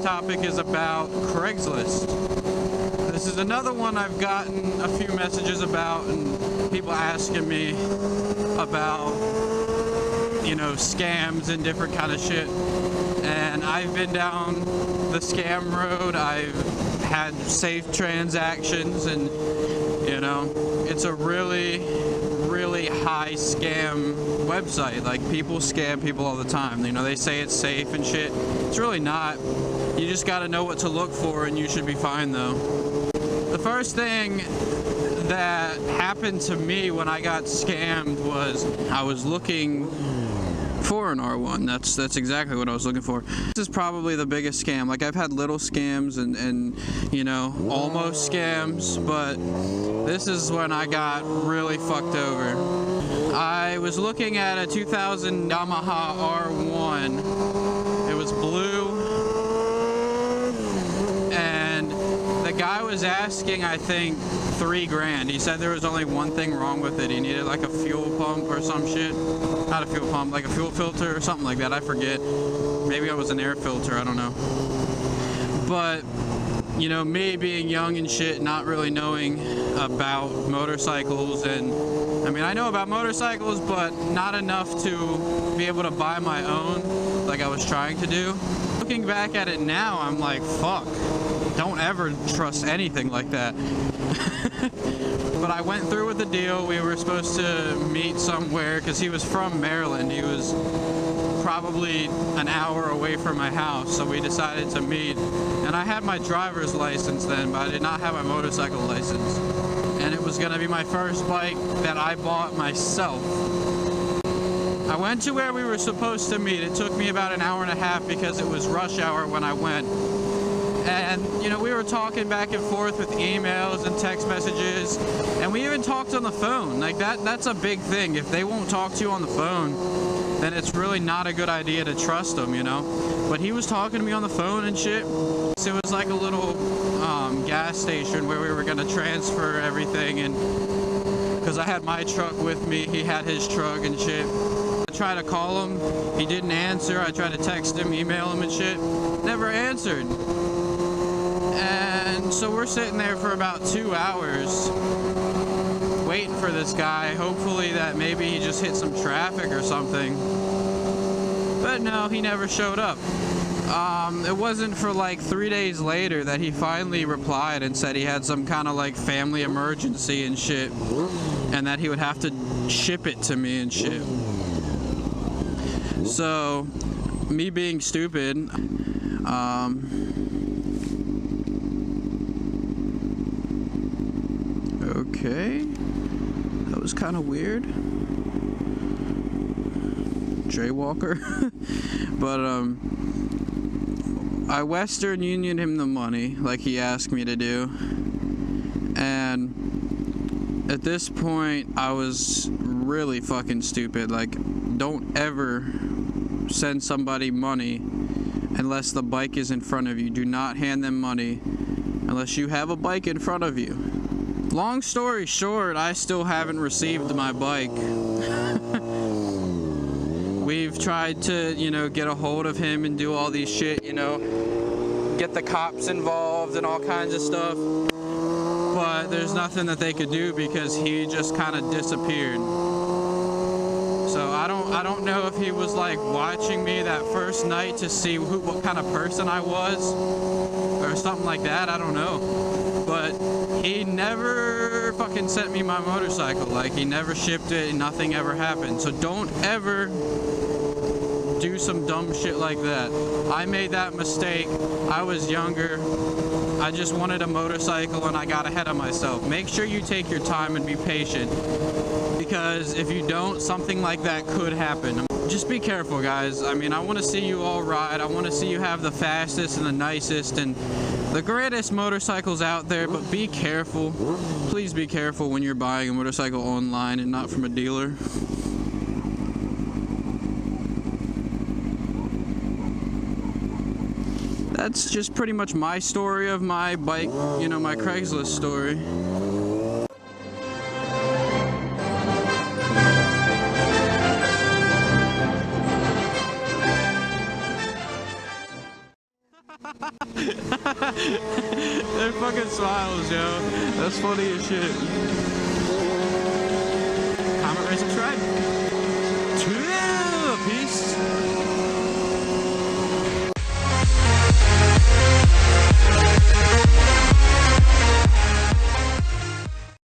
topic is about Craigslist. This is another one I've gotten a few messages about, and people asking me about, you know, scams and different kind of shit. And I've been down the scam road. I've had safe transactions, and you know, it's a really high scam website. Like, people scam people all the time. You know, they say it's safe and shit. It's really not. You just gotta know what to look for, and you should be fine though. The first thing that happened to me when I got scammed was I was looking for an R1. That's exactly what I was looking for. This is probably the biggest scam. Like, I've had little scams and you know, almost scams, but this is when I got really fucked over. I was looking at a 2000 Yamaha R1. It was blue, and the guy was asking, I think, $3,000. He said there was only one thing wrong with it. He needed like a fuel pump or some shit. Not a fuel pump, like a fuel filter or something like that. I forget. Maybe it was an air filter. I don't know. But, you know, me being young and shit, not really knowing about motorcycles, and I mean, I know about motorcycles, but not enough to be able to buy my own like I was trying to do. Looking back at it now, I'm like, fuck. Don't ever trust anything like that. But I went through with the deal. We were supposed to meet somewhere because he was from Maryland. He was probably an hour away from my house, so we decided to meet. And I had my driver's license then, but I did not have my motorcycle license. And it was going to be my first bike that I bought myself. I went to where we were supposed to meet. It took me about an hour and a half because it was rush hour when I went. And, you know, we were talking back and forth with emails and text messages, and we even talked on the phone. Like, that's a big thing. If they won't talk to you on the phone, then it's really not a good idea to trust them, you know? But he was talking to me on the phone and shit. So it was like a little gas station where we were going to transfer everything, and because I had my truck with me, he had his truck and shit. I tried to call him, he didn't answer. I tried to text him, email him and shit, never answered. And so we're sitting there for about 2 hours waiting for this guy, hopefully that maybe he just hit some traffic or something. But no, he never showed up. It wasn't for like 3 days later that he finally replied and said he had some kind of like family emergency and shit, and that he would have to ship it to me and shit. So, me being stupid, okay, that was kind of weird. Jaywalker. But I Western Union him the money like he asked me to do, and at this point I was really fucking stupid. Like, don't ever send somebody money unless the bike is in front of you. Do not hand them money unless you have a bike in front of you. Long story short, I still haven't received my bike. We've tried to, you know, get a hold of him and do all these shit, you know, get the cops involved and all kinds of stuff. But there's nothing that they could do because he just kind of disappeared. So I don't know if he was like watching me that first night to see what kind of person I was or something like that. I don't know. But he never fucking sent me my motorcycle. Like, he never shipped it and nothing ever happened. So don't ever do some dumb shit like that. I made that mistake. I was younger. I just wanted a motorcycle and I got ahead of myself. Make sure you take your time and be patient, because if you don't, something like that could happen. Just be careful, guys. I mean, I want to see you all ride. I want to see you have the fastest and the nicest and the greatest motorcycles out there, but be careful. Please be careful when you're buying a motorcycle online and not from a dealer. That's just pretty much my story of my bike, you know, my Craigslist story. Their fucking smiles, yo. That's funny as shit.